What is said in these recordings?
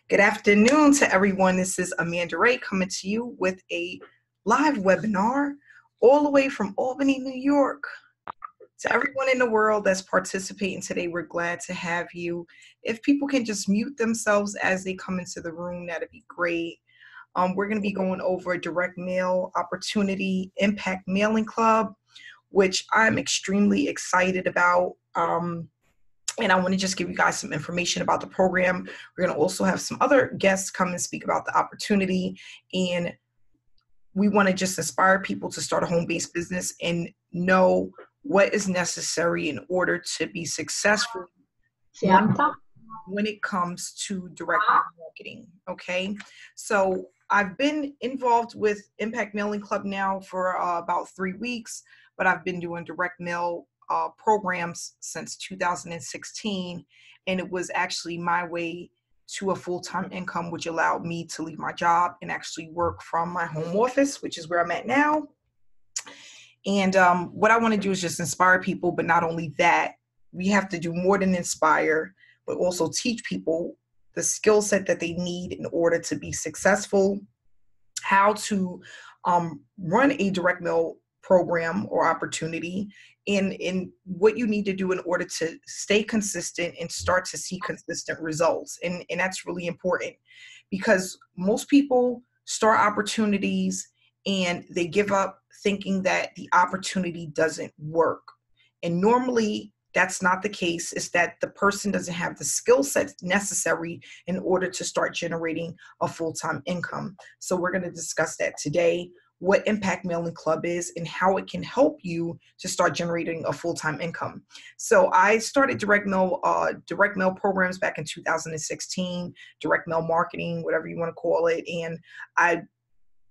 Good afternoon to everyone. This is Amanda Ray coming to you with a live webinar all the way from Albany, New York. To everyone in the world that's participating today, we're glad to have you. If people can just mute themselves as they come into the room, that'd be great. We're going to be going over Direct Mail Opportunity Impact Mailing Club, which I'm extremely excited about. And I want to just give you guys some information about the program. We're going to also have some other guests come and speak about the opportunity. And we want to just inspire people to start a home-based business and know what is necessary in order to be successful when it comes to direct marketing. Okay. So I've been involved with Impact Mailing Club now for about 3 weeks, but I've been doing direct mail programs since 2016, and it was actually my way to a full-time income, which allowed me to leave my job and actually work from my home office, which is where I'm at now. And what I want to do is just inspire people, but not only that, we have to do more than inspire, but also teach people the skill set that they need in order to be successful, how to run a direct mail program or opportunity, and what you need to do in order to stay consistent and start to see consistent results. And that's really important, because most people start opportunities and they give up thinking that the opportunity doesn't work. And normally that's not the case. It's that the person doesn't have the skill set necessary in order to start generating a full-time income. So we're going to discuss that today, what Impact Mailing Club is and how it can help you to start generating a full-time income. So I started direct mail programs back in 2016, direct mail marketing, whatever you want to call it. And I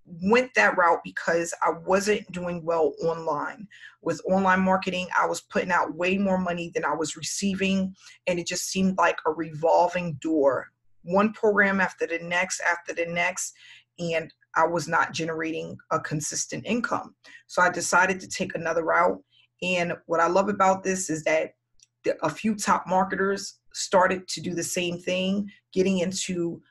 went that route because I wasn't doing well online. With online marketing, I was putting out way more money than I was receiving, and it just seemed like a revolving door, one program after the next, and I was not generating a consistent income. So I decided to take another route. And what I love about this is that a few top marketers started to do the same thing, getting into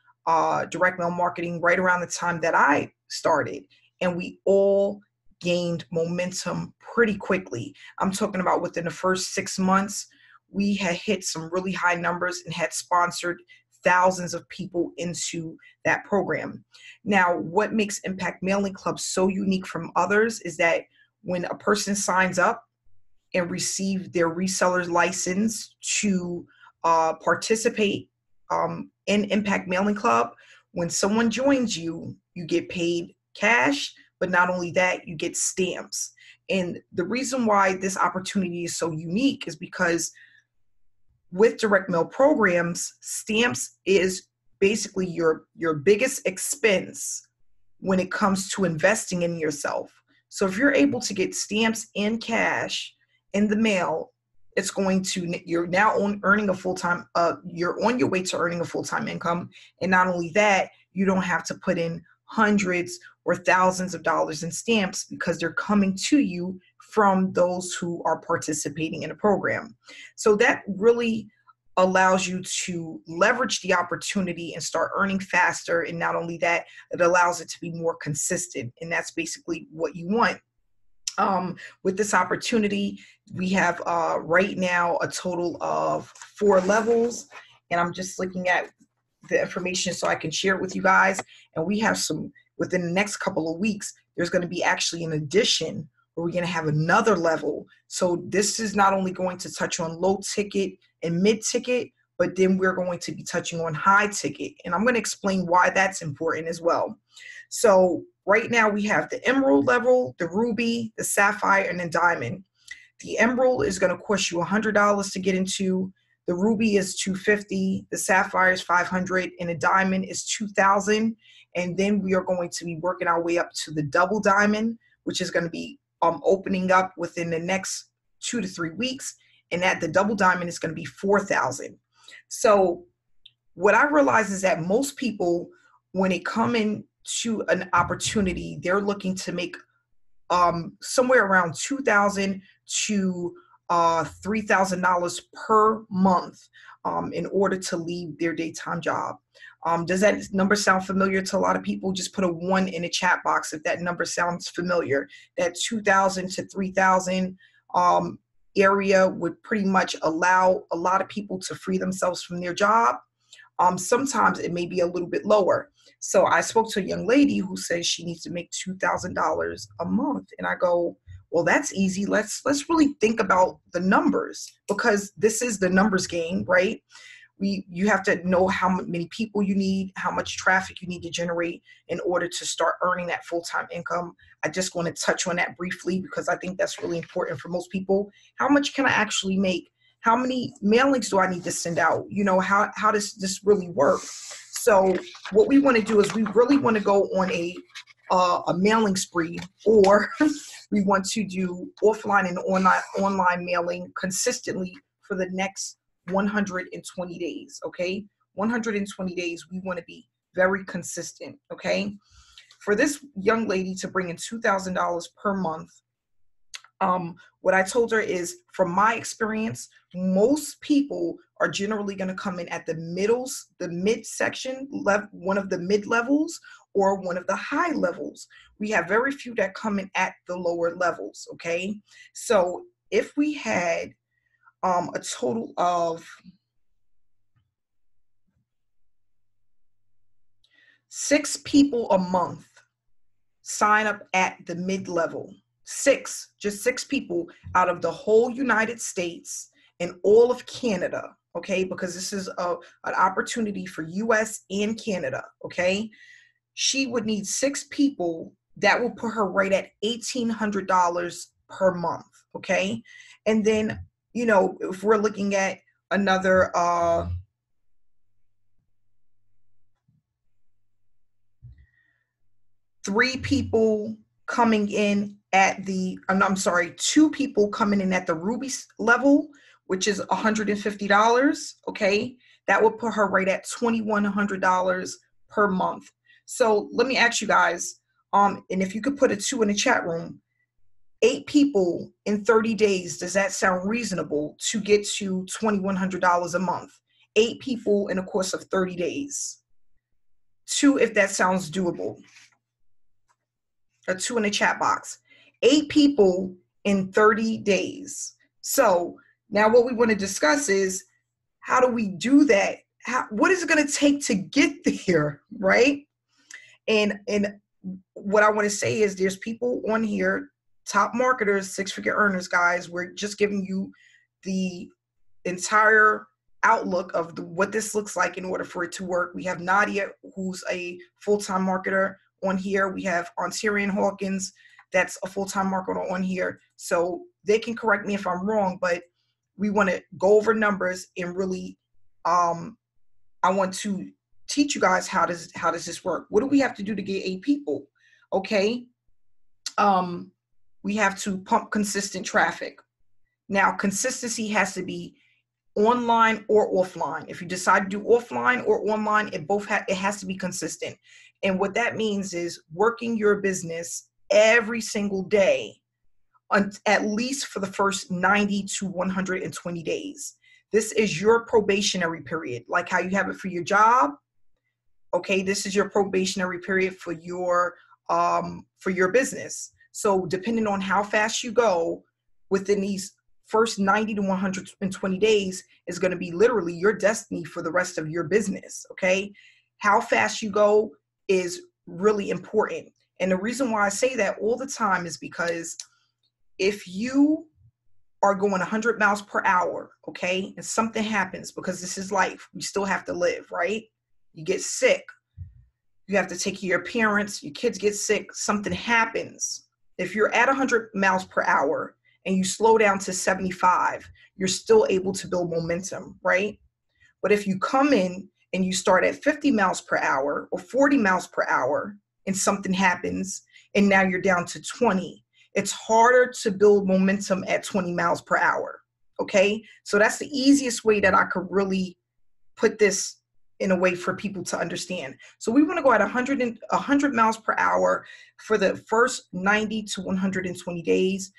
direct mail marketing right around the time that I started. And we all gained momentum pretty quickly. I'm talking about within the first 6 months, we had hit some really high numbers and had sponsored thousands of people into that program. Now, what makes Impact Mailing Club so unique from others is that when a person signs up and receive their reseller's license to participate in Impact Mailing Club, when someone joins you, you get paid cash, but not only that, you get stamps. And the reason why this opportunity is so unique is because with direct mail programs, stamps is basically your biggest expense when it comes to investing in yourself. So if you're able to get stamps in cash in the mail, it's going to, you're now earning a full-time, you're on your way to earning a full-time income. And not only that, you don't have to put in hundreds or thousands of dollars in stamps because they're coming to you from those who are participating in a program. So that really allows you to leverage the opportunity and start earning faster. And not only that, it allows it to be more consistent. And that's basically what you want. With this opportunity, we have right now a total of 4 levels, and I'm just looking at the information so I can share it with you guys. And we have some, within the next couple of weeks, there's going to be actually an addition where we're going to have another level. So this is not only going to touch on low ticket and mid ticket, but then we're going to be touching on high ticket. And I'm going to explain why that's important as well. So right now we have the emerald level, the ruby, the sapphire, and the diamond. The emerald is going to cost you $100 to get into. The ruby is $250, the sapphire is $500, and the diamond is $2,000. And then we are going to be working our way up to the double diamond, which is going to be opening up within the next 2 to 3 weeks. And at the double diamond is going to be $4,000. So what I realize is that most people, when they come into an opportunity, they're looking to make somewhere around $2,000 to $3,000 per month in order to leave their daytime job. Does that number sound familiar to a lot of people? Just put a 1 in the chat box if that number sounds familiar. That 2,000 to 3,000 area would pretty much allow a lot of people to free themselves from their job. Sometimes it may be a little bit lower. So I spoke to a young lady who says she needs to make $2,000 a month. And I go, well, that's easy. Let's really think about the numbers, because this is the numbers game, right? You have to know how many people you need, how much traffic you need to generate in order to start earning that full-time income. I just want to touch on that briefly because I think that's really important for most people. How much can I actually make? How many mailings do I need to send out? You know, how does this really work? So what we want to do is we really want to go on a mailing spree, or we want to do offline and online mailing consistently for the next 120 days, okay? 120 days, we want to be very consistent, okay? For this young lady to bring in $2,000 per month, what I told her is, from my experience, most people are generally going to come in at the midsection, one of the mid levels or one of the high levels. We have very few that come in at the lower levels, okay? So if we had a total of 6 people a month sign up at the mid-level, just six people out of the whole United States and all of Canada, okay? Because this is an opportunity for US and Canada, okay? She would need 6 people. That will put her right at $1,800 per month, okay? And then, you know, if we're looking at another 3 people coming in at the, I'm sorry, 2 people coming in at the Ruby level, which is $150, okay? That would put her right at $2,100 per month. So let me ask you guys, and if you could put a 2 in the chat room, 8 people in 30 days, does that sound reasonable to get to $2,100 a month? 8 people in a course of 30 days. 2 if that sounds doable. A 2 in the chat box. 8 people in 30 days. So now what we want to discuss is, how do we do that? What is it going to take to get there, right? And what I want to say is, there's people on here, top marketers, 6-figure earners, guys. We're just giving you the entire outlook of what this looks like in order for it to work. We have Nadia, who's a full-time marketer on here. We have Ontarian Hawkins, that's a full-time marketer on here. So they can correct me if I'm wrong, but we want to go over numbers and really, I want to teach you guys how does this work. What do we have to do to get 8 people? Okay. We have to pump consistent traffic. Now, consistency has to be online or offline. If you decide to do offline or online, it has to be consistent. And what that means is working your business every single day, at least for the first 90 to 120 days. This is your probationary period, like how you have it for your job. Okay, this is your probationary period for your business. So depending on how fast you go within these first 90 to 120 days is going to be literally your destiny for the rest of your business. Okay, how fast you go is really important. And the reason why I say that all the time is because if you are going 100 miles per hour, okay, and something happens, because this is life, we still have to live, right? You get sick, you have to take care of your parents, your kids get sick, something happens. If you're at 100 miles per hour and you slow down to 75, you're still able to build momentum, right? But if you come in and you start at 50 miles per hour or 40 miles per hour and something happens and now you're down to 20, it's harder to build momentum at 20 miles per hour, okay? So that's the easiest way that I could really put this in a way for people to understand. So we want to go at 100 miles per hour for the first 90 to 120 days.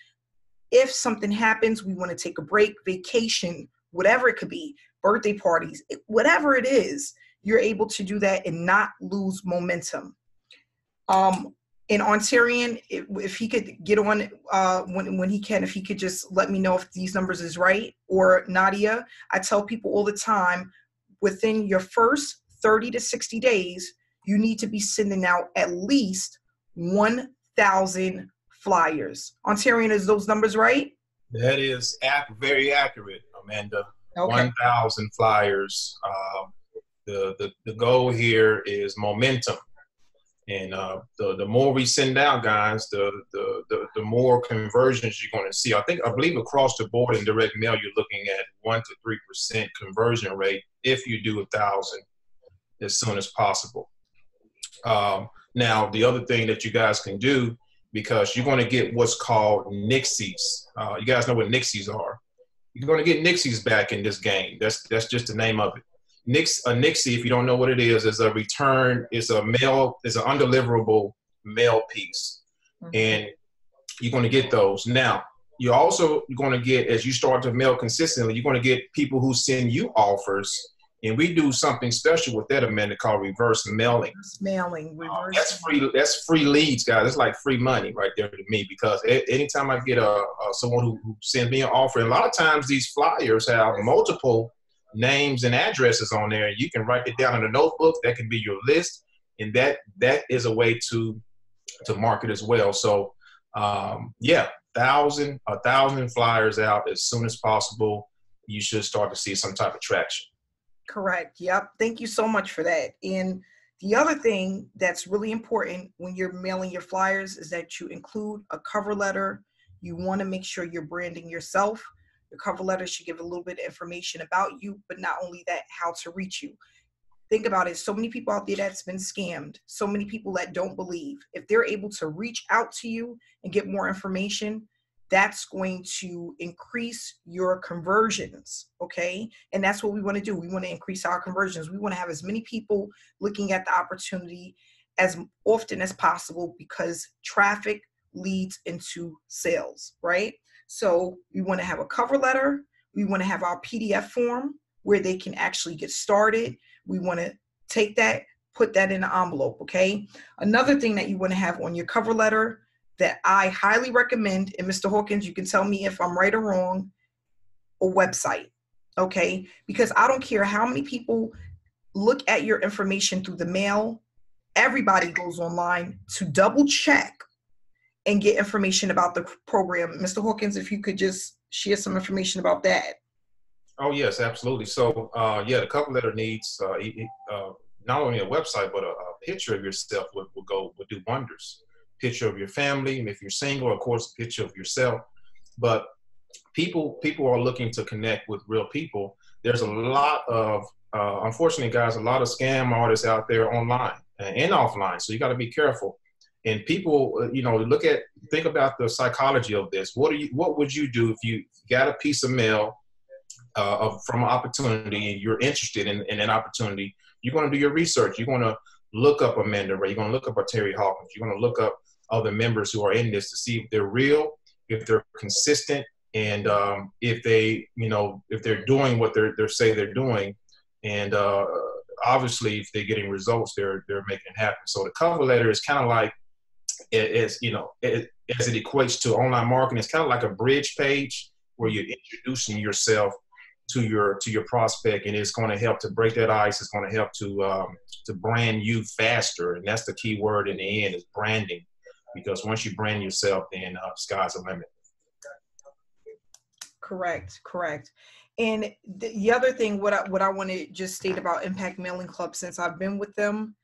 if something happens, we want to take a break, vacation, whatever it could be, birthday parties, whatever it is, you're able to do that and not lose momentum. In Ontarian, if he could get on when he can, if he could just let me know if these numbers is right, or Nadia, I tell people all the time, within your first 30 to 60 days, you need to be sending out at least 1,000 flyers. Ontarian, is those numbers right? That is very accurate, Amanda. Okay. 1,000 flyers. The goal here is momentum. And the more we send out, guys, the more conversions you're going to see. I believe across the board in direct mail, you're looking at 1 to 3% conversion rate if you do 1,000 as soon as possible. Now, the other thing that you guys can do, because you're going to get what's called Nixies. You guys know what Nixies are. You're going to get Nixies back in this game. That's just the name of it. A Nixie, if you don't know what it is a return, is an undeliverable mail piece. Mm-hmm. And you're going to get those. Now, you're also going to get, as you start to mail consistently, you're going to get people who send you offers. And we do something special with that, Amanda, called reverse mailing. That's free leads, guys. It's like free money right there to me, because anytime I get someone who sends me an offer, and a lot of times these flyers have multiple names and addresses on there. You can write it down in a notebook. That can be your list, and that is a way to market as well. So, 1,000 flyers out as soon as possible. You should start to see some type of traction. Correct. Yep. Thank you so much for that. And the other thing that's really important when you're mailing your flyers is that you include a cover letter. You want to make sure you're branding yourself. Your cover letter should give a little bit of information about you, but not only that, how to reach you. Think about it. So many people out there that's been scammed. So many people that don't believe. If they're able to reach out to you and get more information, that's going to increase your conversions, okay? And that's what we want to do. We want to increase our conversions. We want to have as many people looking at the opportunity as often as possible, because traffic leads into sales, right? So we want to have a cover letter. We want to have our PDF form where they can actually get started. We want to take that, put that in an envelope, okay? Another thing that you want to have on your cover letter that I highly recommend, and Mr. Hawkins, you can tell me if I'm right or wrong, a website, okay? Because I don't care how many people look at your information through the mail. Everybody goes online to double check and get information about the program. Mr. Hawkins, if you could just share some information about that. Oh, yes, absolutely. So, the cover letter needs not only a website, but a picture of yourself would do wonders. Picture of your family, and if you're single, of course, a picture of yourself. But people are looking to connect with real people. There's a lot of, unfortunately, guys, a lot of scam artists out there online and offline. So you got to be careful. And people, think about the psychology of this. What would you do if you got a piece of mail from an opportunity and you're interested in an opportunity? You're going to do your research. You're going to look up Amanda Ray. You're going to look up a Terry Hawkins. You're going to look up other members who are in this to see if they're real, if they're consistent, and if they're doing what they say they're doing. And obviously, if they're getting results, they're making it happen. So the cover letter is kind of like, as it equates to online marketing, it's kind of like a bridge page where you're introducing yourself to your prospect, and it's going to help to break that ice. It's going to help to brand you faster, and that's the key word in the end, is branding. Because once you brand yourself, then sky's the limit. Correct. And the other thing, what I want to just state about Impact Mailing Club, since I've been with them,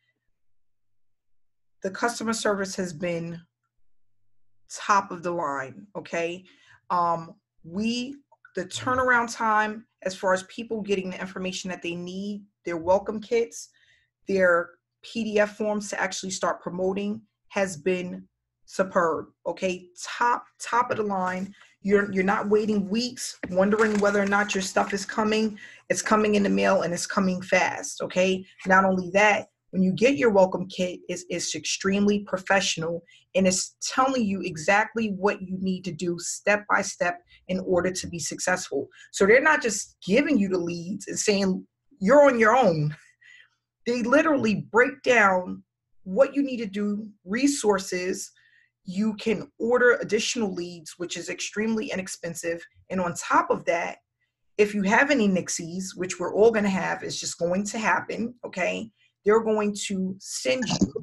the customer service has been top of the line. Okay, the turnaround time as far as people getting the information that they need, their welcome kits, their PDF forms to actually start promoting, has been superb. Okay, top of the line. You're not waiting weeks wondering whether or not your stuff is coming. It's coming in the mail, and it's coming fast. Okay, not only that, When you get your welcome kit, it's extremely professional, and it's telling you exactly what you need to do step by step in order to be successful. So they're not just giving you the leads and saying you're on your own. They literally break down what you need to do, resources. You can order additional leads, which is extremely inexpensive. And on top of that, if you have any Nixies, which we're all going to have, it's just going to happen, okay? They're going to send you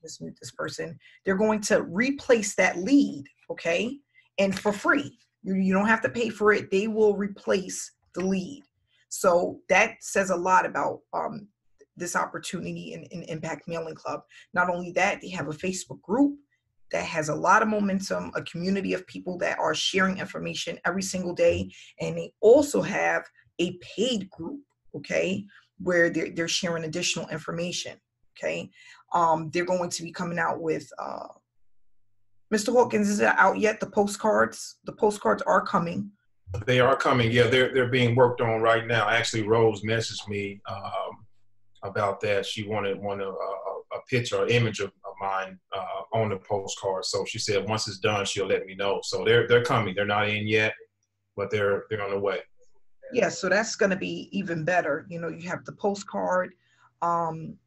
just mute this person. They're going to replace that lead, okay? And for free. You don't have to pay for it. They will replace the lead. So that says a lot about this opportunity in Impact Mailing Club. Not only that, they have a Facebook group that has a lot of momentum, a community of people that are sharing information every single day. And they also have a paid group, okay, where they're sharing additional information, okay. They're going to be coming out with, Mr. Hawkins, is it out yet? The postcards are coming. They are coming. Yeah, they're being worked on right now. Actually, Rose messaged me about that. She wanted a picture or image of mine on the postcard. So she said once it's done, she'll let me know. So they're coming. They're not in yet, but they're on the way. Yeah, so that's going to be even better. You know, you have the postcard, and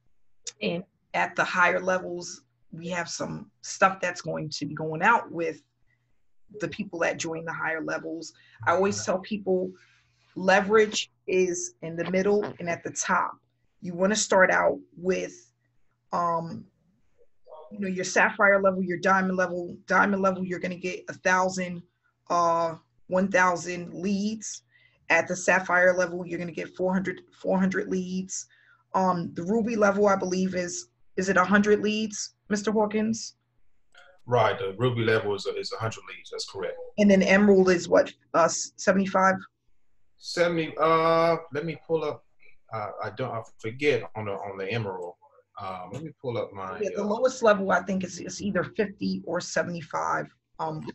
at the higher levels, we have some stuff that's going to be going out with the people that join the higher levels. I always tell people leverage is in the middle and at the top. You want to start out with, you know, your sapphire level, your diamond level. Diamond level, you're going to get 1,000 leads. At the sapphire level, you're going to get 400 leads. The ruby level, I believe, is it 100 leads, Mr. Hawkins? Right. The ruby level is 100 leads. That's correct. And then emerald is what? 75? 70. Let me pull up. I forget on the emerald. Let me pull up my. Yeah, the lowest level I think is either 50 or 75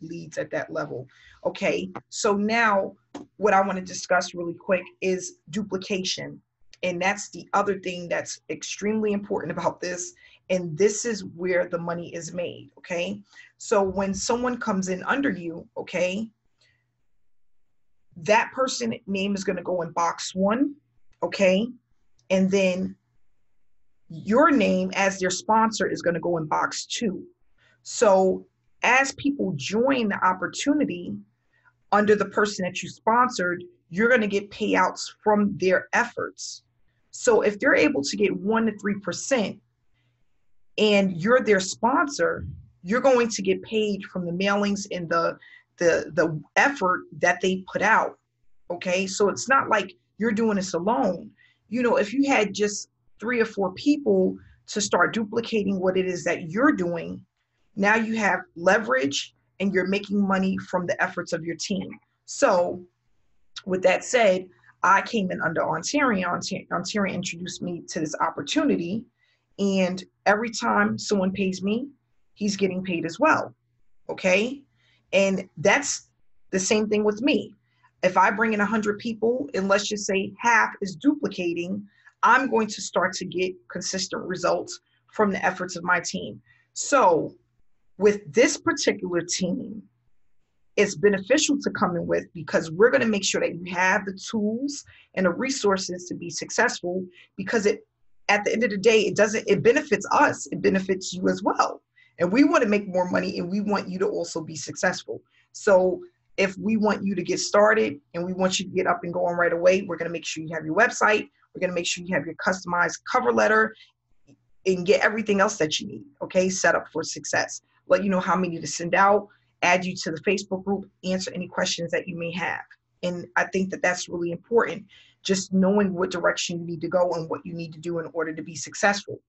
leads at that level. Okay, so now what I want to discuss really quick is duplication, and that's the other thing that's extremely important about this. And this is where the money is made. Okay, so when someone comes in under you, okay, that person name is going to go in box 1. Okay, and then your name as their sponsor is going to go in box 2. So as people join the opportunity under the person that you sponsored, you're going to get payouts from their efforts. So if they're able to get 1 to 3% and you're their sponsor, you're going to get paid from the mailings and the effort that they put out. Okay, so it's not like you're doing this alone. You know, if you had just 3 or 4 people to start duplicating what it is that you're doing, now you have leverage and you're making money from the efforts of your team. So with that said, I came in under Ontarian. Ontarian introduced me to this opportunity, and every time someone pays me, he's getting paid as well. Okay, and that's the same thing with me. If I bring in 100 people and let's just say half is duplicating, I'm going to start to get consistent results from the efforts of my team. So with this particular team, it's beneficial to come in with, because we're going to make sure that you have the tools and the resources to be successful, because at the end of the day, it benefits us, it benefits you as well. And we want to make more money, and we want you to also be successful. So if we want you to get started and we want you to get up and going right away, we're going to make sure you have your website. We're going to make sure you have your customized cover letter and get everything else that you need, okay, set up for success. Let you know how many to send out, add you to the Facebook group, answer any questions that you may have. And I think that that's really important, just knowing what direction you need to go and what you need to do in order to be successful.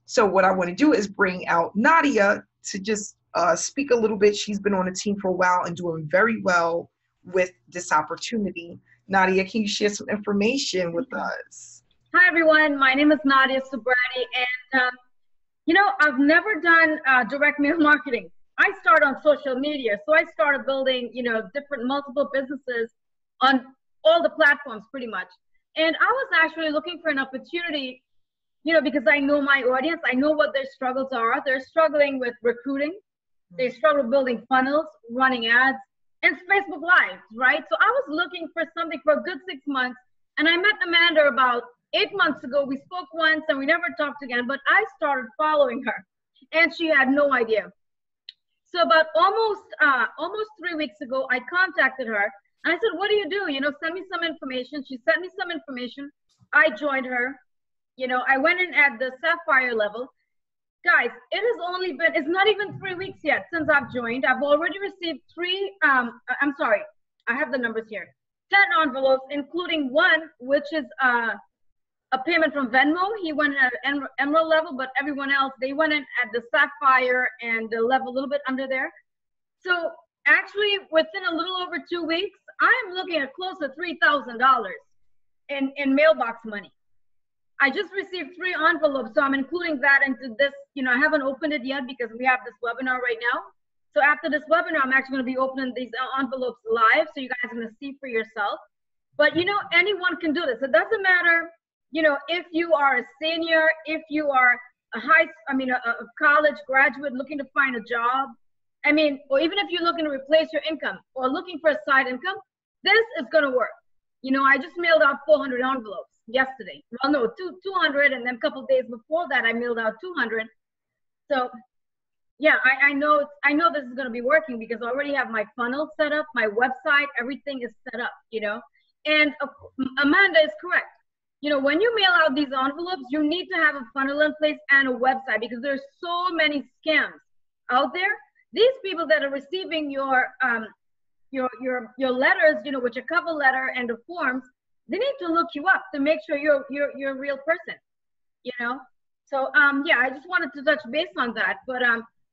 So what I want to do is bring out Nadia to just speak a little bit. She's been on the team for a while and doing very well with this opportunity. Nadia, can you share some information with us? Hi, everyone. My name is Nadia Subrati, and you know, I've never done direct mail marketing. I started on social media, so I started building, you know, different multiple businesses on all the platforms pretty much. And I was actually looking for an opportunity, you know, because I know my audience, I know what their struggles are. They're struggling with recruiting, they struggle building funnels, running ads, and Facebook Lives, right? So I was looking for something for a good 6 months, and I met Amanda about 8 months ago. We spoke once and we never talked again, but I started following her, and she had no idea. So about almost 3 weeks ago, I contacted her and I said, what do you do? You know, send me some information. She sent me some information. I joined her. You know, I went in at the Sapphire level. Guys, it has only been, it's not even 3 weeks yet since I've joined. I've already received I'm sorry, I have the numbers here. 10 envelopes, including one, which is a payment from Venmo. He went at Emerald level, but everyone else, they went in at the Sapphire and the level a little bit under there. So actually within a little over 2 weeks, I'm looking at close to $3,000 in mailbox money. I just received 3 envelopes, so I'm including that into this. You know, I haven't opened it yet because we have this webinar right now. So after this webinar, I'm actually going to be opening these envelopes live, so you guys are going to see for yourself. But you know, anyone can do this. It doesn't matter, you know, if you are a senior, if you are a college graduate looking to find a job, I mean, or even if you're looking to replace your income or looking for a side income, this is going to work. You know, I just mailed out 400 envelopes yesterday. Well, no, 200, and then a couple of days before that, I mailed out 200. So, yeah, I know this is going to be working because I already have my funnel set up, my website, everything is set up, you know. And Amanda is correct. You know, when you mail out these envelopes, you need to have a funnel in place and a website because there's so many scams out there. These people that are receiving your letters, you know, with your cover letter and the forms, they need to look you up to make sure you're a real person, you know. So yeah, I just wanted to touch base on that. But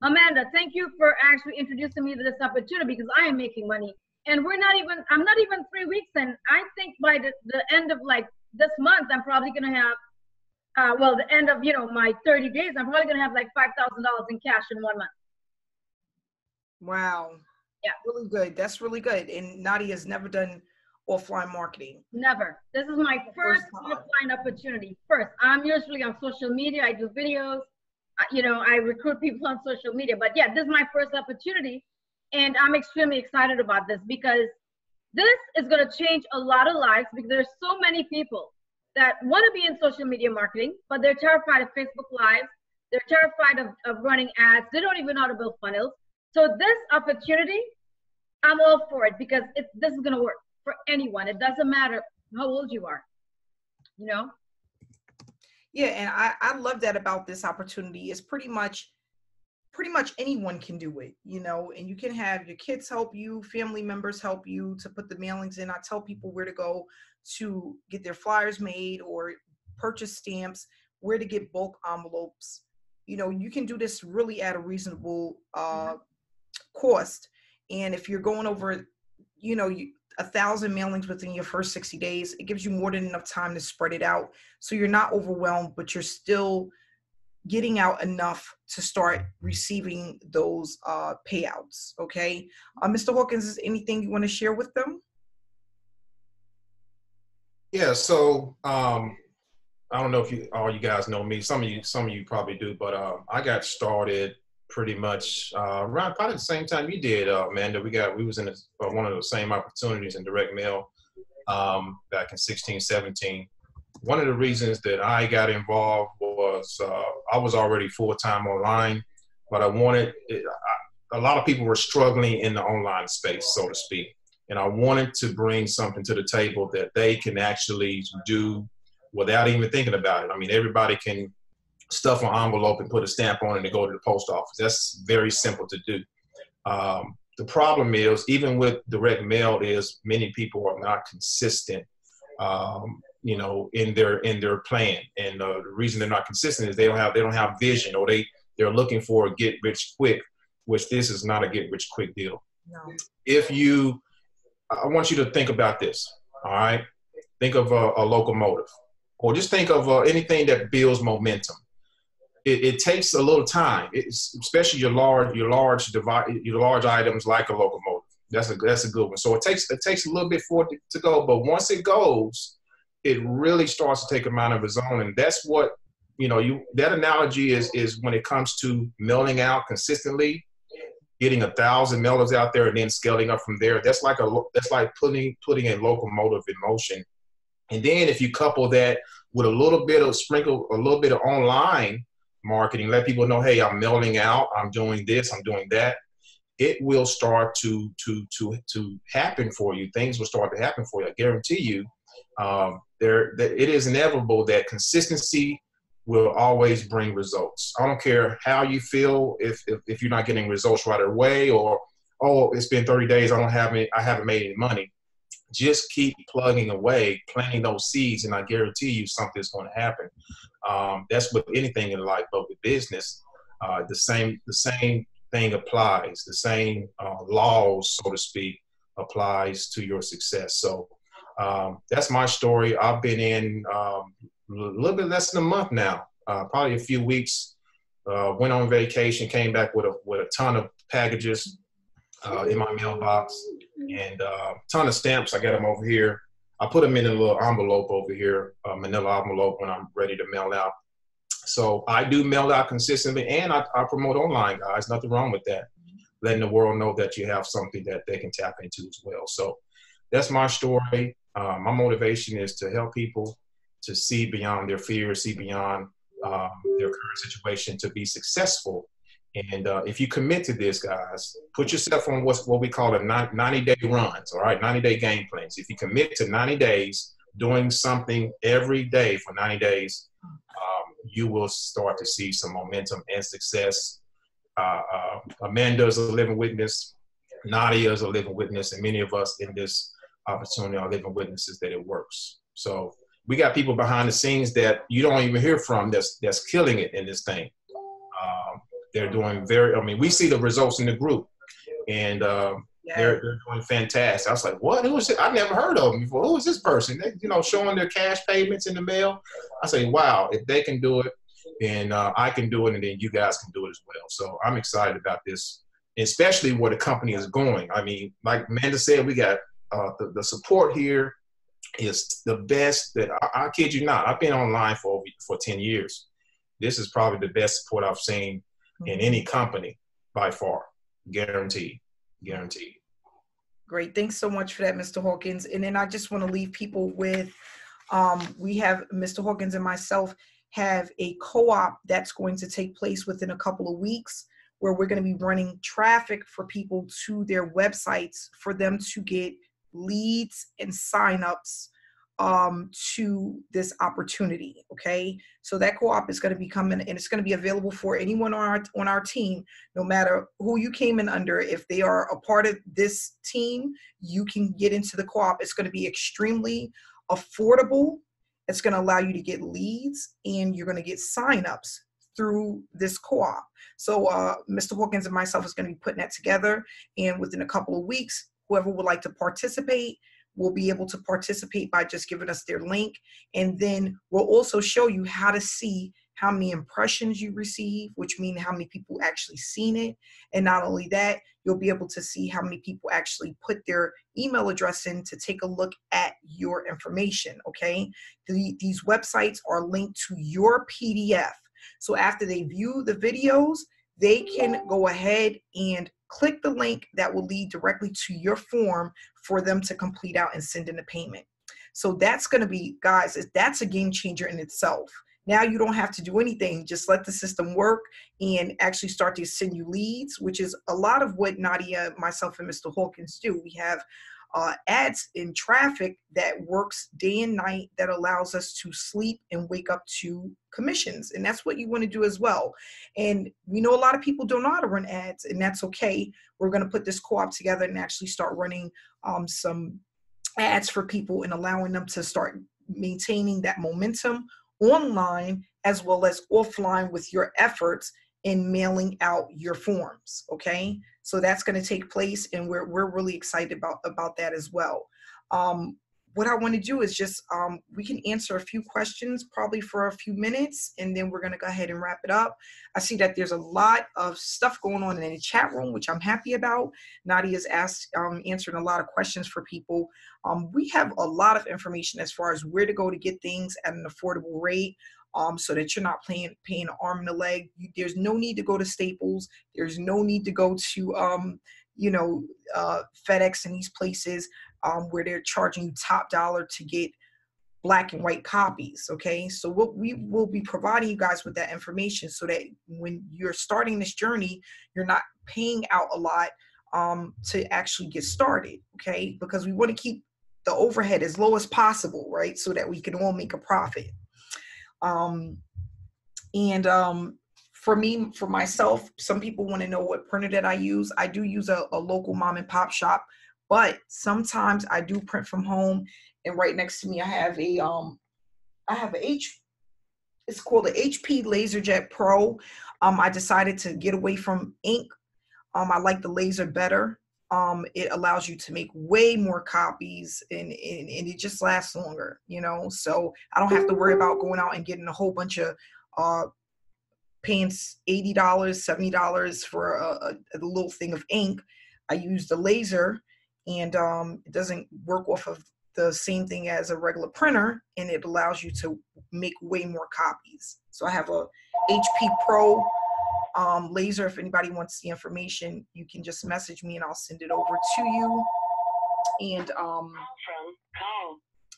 Amanda, thank you for actually introducing me to this opportunity because I am making money, and I'm not even 3 weeks in. I think by the end of like this month, I'm probably gonna have the end of, you know, my 30 days, I'm probably gonna have like $5,000 in cash in 1 month. Wow. Yeah. Really good. That's really good. And Nadia's never done offline marketing. Never. This is my first offline opportunity. First, I'm usually on social media. I do videos. You know, I recruit people on social media. But yeah, this is my first opportunity. And I'm extremely excited about this because this is going to change a lot of lives because there's so many people that want to be in social media marketing, but they're terrified of Facebook Lives. They're terrified of running ads. They don't even know how to build funnels. So this opportunity, I'm all for it because this is going to work for anyone. It doesn't matter how old you are, you know? Yeah, and I love that about this opportunity is pretty much anyone can do it, you know, and you can have your kids help you, family members help you to put the mailings in. I tell people where to go to get their flyers made or purchase stamps, where to get bulk envelopes. You know, you can do this really at a reasonable cost. And if you're going over, you know, 1,000 mailings within your first 60 days, it gives you more than enough time to spread it out. So you're not overwhelmed, but you're still getting out enough to start receiving those payouts. Okay. Mr. Hawkins, is anything you want to share with them? Yeah. So, I don't know if all you guys know me. Some of you probably do, but I got started pretty much around probably the same time you did, Amanda. We was in one of the same opportunities in direct mail back in 16, 17. One of the reasons that I got involved was I was already full-time online, but a lot of people were struggling in the online space, so to speak. And I wanted to bring something to the table that they can actually do without even thinking about it. I mean, everybody can stuff an envelope and put a stamp on it and go to the post office. That's very simple to do. The problem is, even with direct mail, is many people are not consistent, you know, in their plan. And the reason they're not consistent is they don't have vision, or they're looking for a get rich quick, which this is not a get rich quick deal. No. I want you to think about this. All right. Think of a locomotive, or just think of anything that builds momentum. It takes a little time, especially your large items like a locomotive. That's a good one. So it takes a little bit for it to go, but once it goes, it really starts to take a mind of its own. And that's what, that analogy is when it comes to mailing out consistently, getting 1,000 mailers out there and then scaling up from there. That's like putting a locomotive in motion. And then if you couple that with sprinkle a little bit of online marketing, let people know, hey, I'm mailing out, I'm doing this, I'm doing that. It will start to happen for you. Things will start to happen for you. I guarantee you. It is inevitable that consistency will always bring results. I don't care how you feel if you're not getting results right away, or, oh, it's been 30 days, I haven't made any money. Just keep plugging away, planting those seeds, and I guarantee you something's going to happen. That's with anything in life, but with business, the same thing applies. The same laws, so to speak, applies to your success. So that's my story. I've been in a little bit less than a month now, probably a few weeks. Went on vacation, came back with a ton of packages in my mailbox, and a ton of stamps. I got them over here. I put them in a little envelope over here, a manila envelope, when I'm ready to mail out. So I do mail out consistently, and I promote online, guys. Nothing wrong with that. Letting the world know that you have something that they can tap into as well. So that's my story. My motivation is to help people to see beyond their fears, see beyond their current situation, to be successful. And if you commit to this, guys, put yourself on what we call a 90-day runs, all right, 90-day game plans. If you commit to 90 days, doing something every day for 90 days, you will start to see some momentum and success. Amanda is a living witness. Nadia is a living witness. And many of us in this opportunity are living witnesses that it works. So we got people behind the scenes that you don't even hear from that's killing it in this thing. They're doing we see the results in the group, and they're doing fantastic. I was like, what? Who is it? I've never heard of them before. Who is this person? They, showing their cash payments in the mail. I say, wow, if they can do it, and I can do it, and then you guys can do it as well. So I'm excited about this, especially where the company is going. I mean, like Amanda said, we got the support here is the best that I kid you not. I've been online for 10 years. This is probably the best support I've seen in any company by far. Guaranteed. Great. Thanks so much for that, Mr. Hawkins. And then I just want to leave people with, we have Mr. Hawkins and myself have a co-op that's going to take place within a couple of weeks, where we're going to be running traffic for people to their websites for them to get leads and signups to this opportunity. Okay, so that co-op is going to be coming, and it's going to be available for anyone on our team, no matter who you came in under. If they are a part of this team, you can get into the co-op. It's going to be extremely affordable. It's going to allow you to get leads, and you're going to get signups through this co-op. So Mr. Hawkins and myself is going to be putting that together, and within a couple of weeks, whoever would like to participate will be able to participate by just giving us their link. And then we'll also show you how to see how many impressions you receive, which means how many people actually seen it. And not only that, you'll be able to see how many people actually put their email address in to take a look at your information, okay? These websites are linked to your PDF. So after they view the videos, they can go ahead and click the link that will lead directly to your form for them to complete out and send in a payment. So that's going to be, guys, that's a game changer in itself. Now you don't have to do anything. Just let the system work and actually start to send you leads, which is a lot of what Nadia, myself, and Mr. Hawkins do. We have ads in traffic that works day and night that allows us to sleep and wake up to commissions. And that's what you want to do as well. And we know a lot of people don't know how to run ads, and that's okay. We're going to put this co-op together and actually start running some ads for people and allowing them to start maintaining that momentum online as well as offline with your efforts in mailing out your forms. Okay, so that's going to take place, and we're really excited about that as well. what I want to do is just, we can answer a few questions probably for a few minutes, and then we're going to go ahead and wrap it up. I see that there's a lot of stuff going on in the chat room, which I'm happy about. Nadia's answering a lot of questions for people. We have a lot of information as far as where to go to get things at an affordable rate, so that you're not paying an arm and a leg. There's no need to go to Staples. There's no need to go to, FedEx and these places where they're charging you top dollar to get black and white copies. Okay, so what we will be providing you guys with that information so that when you're starting this journey, you're not paying out a lot to actually get started. Okay, because we want to keep the overhead as low as possible, right, so that we can all make a profit. For myself, some people want to know what printer that I use. I do use a local mom and pop shop, but sometimes I do print from home. And right next to me, I have it's called the HP LaserJet Pro. I decided to get away from ink. I like the laser better. It allows you to make way more copies and it just lasts longer, so I don't have to worry about going out and getting a whole bunch of, paying $80, $70 for a little thing of ink. I use the laser, and it doesn't work off of the same thing as a regular printer, and it allows you to make way more copies. So I have a HP Pro laser. If anybody wants the information, you can just message me and I'll send it over to you. And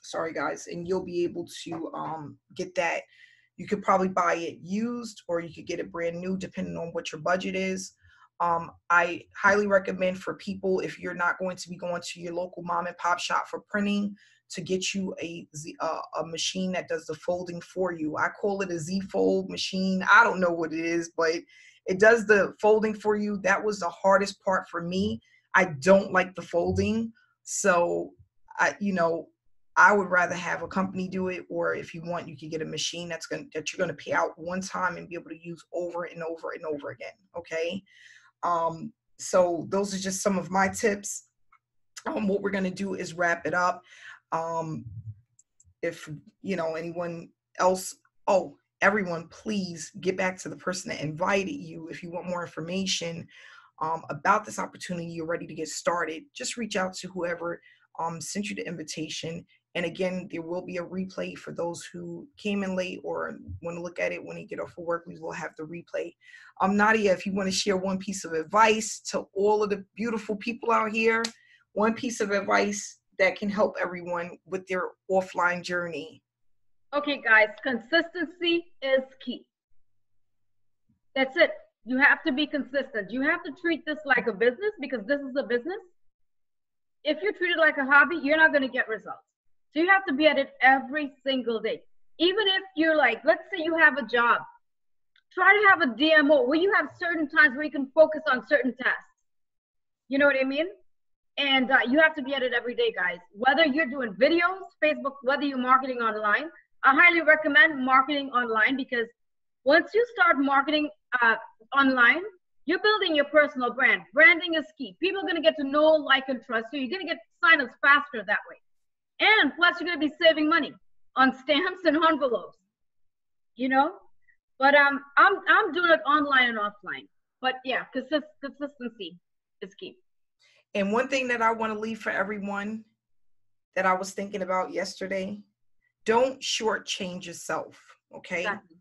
sorry guys, and you'll be able to get that. You could probably buy it used, or you could get it brand new, depending on what your budget is. I highly recommend for people, if you're not going to be going to your local mom and pop shop for printing, to get you a machine that does the folding for you. I call it a Z-Fold machine. I don't know what it is, but it does the folding for you. That was the hardest part for me. I don't like the folding. So I would rather have a company do it, or if you want, you can get a machine that you're gonna pay out one time and be able to use over and over and over again. Okay, so those are just some of my tips. What we're gonna do is wrap it up. If anyone else, everyone, please get back to the person that invited you. If you want more information about this opportunity, you're ready to get started, just reach out to whoever sent you the invitation. And again, there will be a replay for those who came in late or want to look at it when they get off of work. We will have the replay. Nadia, if you want to share one piece of advice to all of the beautiful people out here, one piece of advice that can help everyone with their offline journey. Okay, guys, consistency is key. That's it. You have to be consistent. You have to treat this like a business, because this is a business. If you treat it like a hobby, you're not going to get results. So you have to be at it every single day. Even if you're like, let's say you have a job, try to have a DMO where you have certain times where you can focus on certain tasks. You know what I mean? And you have to be at it every day, guys. Whether you're doing videos, Facebook, whether you're marketing online, I highly recommend marketing online, because once you start marketing online, you're building your personal brand. Branding is key. People are going to get to know, like, and trust you. You're going to get sign-ups faster that way. And plus, you're going to be saving money on stamps and envelopes, But I'm doing it online and offline. But yeah, consistency is key. And one thing that I want to leave for everyone that I was thinking about yesterday, don't shortchange yourself, okay? Exactly.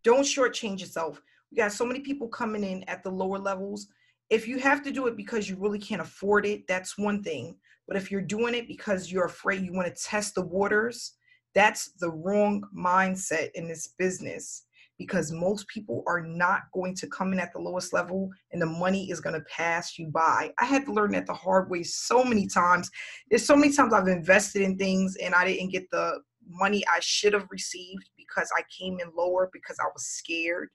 Don't shortchange yourself. We got so many people coming in at the lower levels. If you have to do it because you really can't afford it, that's one thing. But if you're doing it because you're afraid, you want to test the waters, that's the wrong mindset in this business, because most people are not going to come in at the lowest level and the money is going to pass you by. I had to learn that the hard way so many times. There's so many times I've invested in things and I didn't get the money I should have received because I came in lower because I was scared.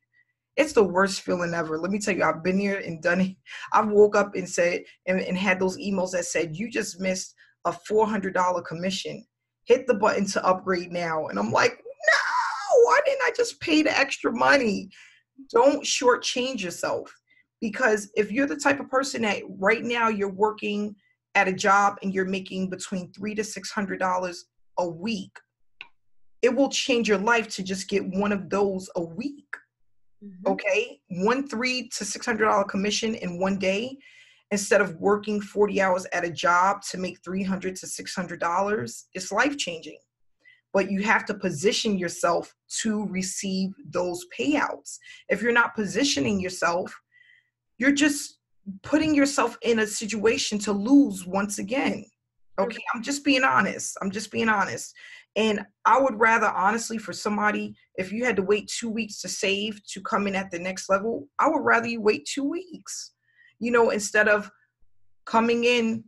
It's the worst feeling ever. Let me tell you, I've been here and done it. I've woke up and said, and had those emails that said, you just missed a $400 commission. Hit the button to upgrade now. And I'm like, no, why didn't I just pay the extra money? Don't shortchange yourself, because if you're the type of person that right now you're working at a job and you're making between $300 to $600 a week, it will change your life to just get one of those a week. Okay, one $300 to $600 commission in one day, instead of working 40 hours at a job to make $300 to $600, it's life changing. But you have to position yourself to receive those payouts. If you're not positioning yourself, you're just putting yourself in a situation to lose once again. Okay, I'm just being honest. And I would rather, honestly, for somebody, if you had to wait 2 weeks to save to come in at the next level, I would rather you wait 2 weeks, instead of coming in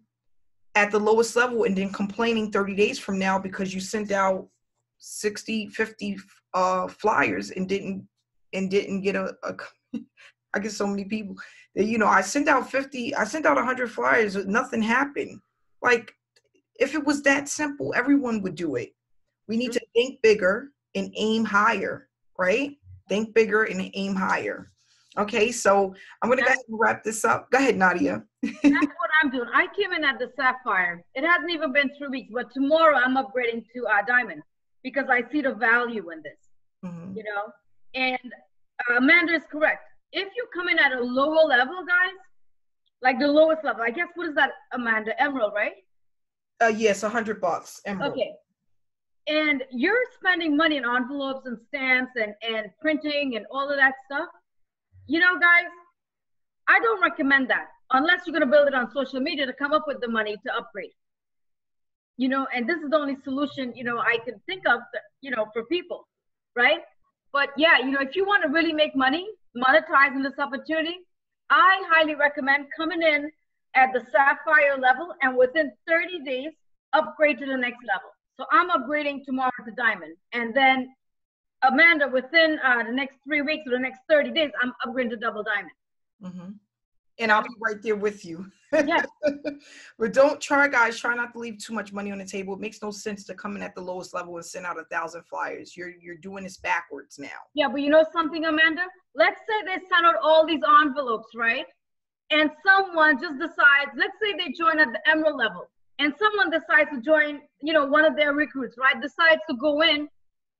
at the lowest level and then complaining 30 days from now because you sent out 60, 50 flyers and didn't get a I get so many people that, I sent out 100 flyers, but nothing happened. Like, if it was that simple, everyone would do it. We need to think bigger and aim higher, right? Think bigger and aim higher. Okay, so I'm going to go ahead and wrap this up. Go ahead, Nadia. That's what I'm doing. I came in at the Sapphire. It hasn't even been 3 weeks, but tomorrow I'm upgrading to Diamond because I see the value in this, And Amanda is correct. If you come in at a lower level, guys, like the lowest level, I guess, what is that, Amanda? Emerald, right? Yes, $100. Emerald. Okay. And you're spending money in envelopes and stamps and printing and all of that stuff. Guys, I don't recommend that unless you're going to build it on social media to come up with the money to upgrade. And this is the only solution, I can think of, for people, right? But yeah, if you want to really make money, monetizing this opportunity, I highly recommend coming in at the Sapphire level and within 30 days, upgrade to the next level. So I'm upgrading tomorrow to Diamond. And then Amanda, within the next 3 weeks or the next 30 days, I'm upgrading to Double Diamond. And I'll be right there with you. Yes. But don't try not to leave too much money on the table. It makes no sense to come in at the lowest level and send out 1,000 flyers. You're doing this backwards now. Yeah, but you know something, Amanda? Let's say they send out all these envelopes, right? And someone just decides, let's say they join at the Emerald level, and someone decides to join, one of their recruits, right? Decides to go in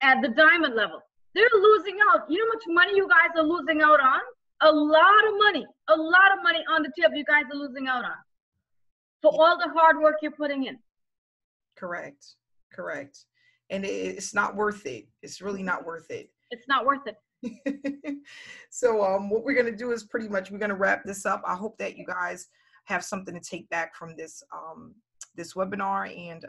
at the Diamond level. They're losing out. You know how much money you guys are losing out on? A lot of money on the table you guys are losing out on for all the hard work you're putting in. Correct. And it's not worth it. It's really not worth it. It's not worth it. So what we're going to do is we're going to wrap this up. I hope that you guys have something to take back from this webinar, and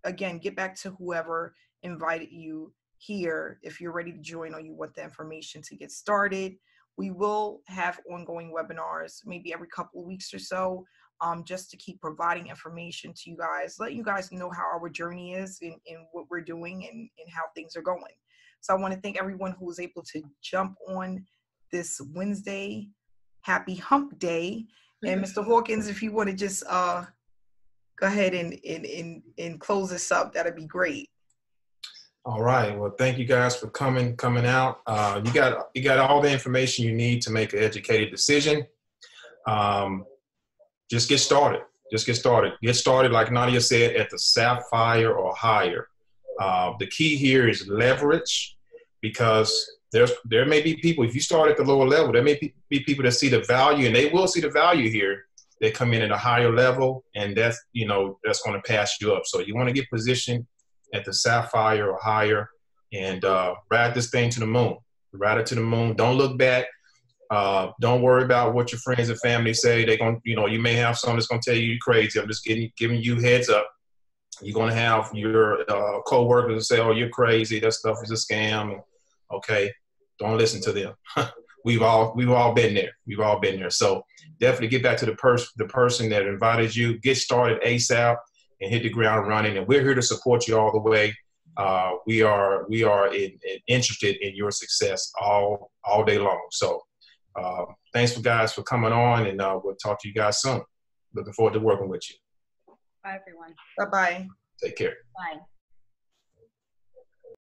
again, get back to whoever invited you here if you're ready to join or you want the information to get started. We will have ongoing webinars maybe every couple of weeks or so, just to keep providing information to you guys, let you guys know how our journey is and what we're doing and how things are going. So I want to thank everyone who was able to jump on this Wednesday. Happy Hump Day. And Mr. Hawkins, if you want to just go ahead and close this up, that'd be great. All right. Well, thank you guys for coming out. You got all the information you need to make an educated decision. Just get started. Get started, like Nadia said, at the Sapphire or higher. The key here is leverage, because there may be people, if you start at the lower level, there may be people that see the value, and they will see the value here. They come in at a higher level, and that's going to pass you up. So you want to get positioned at the Sapphire or higher, and ride this thing to the moon. Ride it to the moon. Don't look back. Don't worry about what your friends and family say. They're going, you may have someone that's going to tell you you're crazy. I'm just giving you heads up. You're going to have your co-workers say, oh, you're crazy. That stuff is a scam. Okay. Don't listen to them. We've all been there. We've all been there. So definitely get back to the person that invited you. Get started ASAP and hit the ground running. And we're here to support you all the way. We are interested in your success all day long. So thanks for coming on, and we'll talk to you guys soon. Looking forward to working with you. Bye, everyone. Bye-bye. Take care. Bye.